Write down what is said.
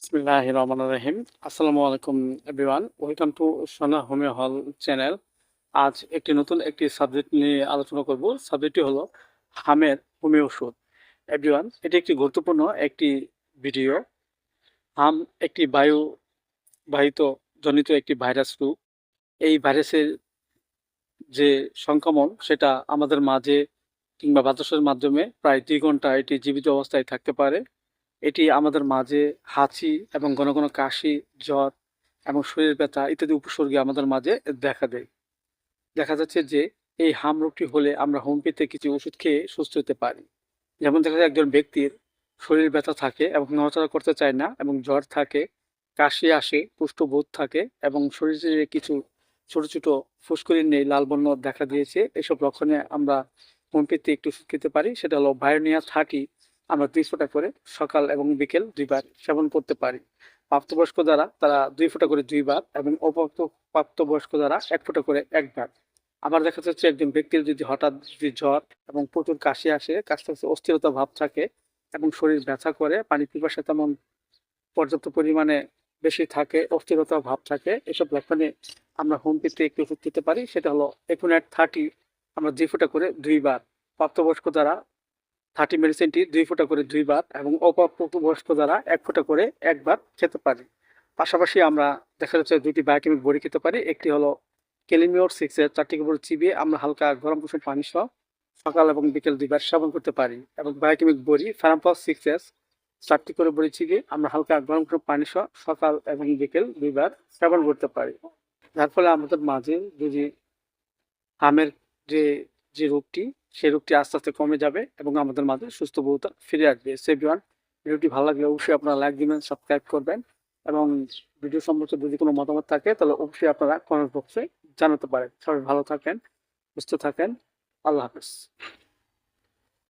বিসমিল্লাহির রহমানির রহিম। আসসালামু আলাইকুম এভরিওয়ান। ওয়েলকাম টু সোনা হোমিও হল চ্যানেল। আজ একটি সাবজেক্ট নিয়ে আলোচনা করব। সাবজেক্টটি হলো হামের হোমিও ওষুধ। এভরিওয়ান, এটি একটি গুরুত্বপূর্ণ একটি ভিডিও। হাম একটি বায়ুবাহিত জনিত একটি ভাইরাস রোগ। এই ভাইরাসের যে সংক্রমণ সেটা আমাদের মাঝে কিংবা বাতাসের মাধ্যমে প্রায় ২ ঘন্টা এটি জীবিত অবস্থায় থাকতে পারে। এটি আমাদের মাঝে হাঁচি এবং ঘন ঘন কাশি, জ্বর এবং শরীর ব্যথা ইত্যাদি উপসর্গে আমাদের মাঝে দেখা দেয়। দেখা যাচ্ছে যে এই হাম রোগটি হলে আমরা হোমিওপ্যাথি কিছু ওষুধ খেয়ে সুস্থ হতে পারি। যেমন দেখা যায় একজন ব্যক্তির শরীর ব্যথা থাকে এবং নড়াচড়া করতে চায় না এবং জ্বর থাকে, কাশি আসে, কুষ্ঠবোধ থাকে এবং শরীরে কিছু ছোট ছোট ফুসকুড়ি নেই, লাল বর্ণ দেখা দিয়েছে। এসব লক্ষণে আমরা হোমিওপ্যাথি একটু ওষুধ খেতে পারি। সেটা হলো ভায়োনিয়া 30। আমরা ২ ফোঁটা করে সকাল এবং বিকেল ২ বার সেবন করতে পারি। প্রাপ্তবয়স্ক যারা তারা ২ ফোঁটা করে 2 বার এবং প্রাপ্তবয়স্ক যারা ১ ফোঁটা করে ১ বার। আবার দেখা যাচ্ছে একজন ব্যক্তির যদি হঠাৎ জ্বর এবং প্রচুর কাশি আসে, কাশতে অস্থিরতা ভাব থাকে এবং শরীর ব্যথা করে, পানি পিপাসা তেমন পর্যাপ্ত পরিমাণে বেশি থাকে, অস্থিরতা ভাব থাকে, এসব লক্ষণে আমরা হোমিওপ্যাথি একটি ওষুধ খেতে পারি। সেটা হলো একুনেট 30। আমরা ২ ফোঁটা করে ২ বার। প্রাপ্তবয়স্ক যারা 30 মেডিসিনটি ২ ফোঁটা করে ২ বার এবং অপ্রাপ্তবয়স্ক যারা ১ ফোঁটা করে ১ বার খেতে পারি। পাশাপাশি আমরা দেখা যাচ্ছে ২টি বায়োকেমিক বড়ি খেতে পারি। একটি হলো ক্যালিমিওর 6 এর ৪টি বড়ি চিবিয়ে আমরা হালকা গরম কুসুম পানি সহ সকাল এবং বিকেল ২ বার সেবন করতে পারি। এবং বায়োকেমিক বড়ি ফার্মপস 6S ৪টি করে বড়ি চিবিয়ে আমরা হালকা গরম কুসুম পানি সহ সকাল এবং বিকেল ২ বার সেবন করতে পারি। যার ফলে আমাদের মাঝে যদি হামের যে যে রোগটি, সেই রোগটি আস্তে আস্তে কমে যাবে এবং আমাদের মাঝে সুস্থ বোধতা ফিরে আসবে। সো এভরিওয়ান, ভিডিওটি ভালো লাগলে অবশ্যই আপনারা লাইক দিবেন, সাবস্ক্রাইব করবেন এবং ভিডিও সম্পর্কে যদি কোনো মতামত থাকে তাহলে অবশ্যই আপনারা কমেন্ট বক্সে জানাতে পারেন। সবাই ভালো থাকেন, সুস্থ থাকেন। আল্লাহ হাফেজ।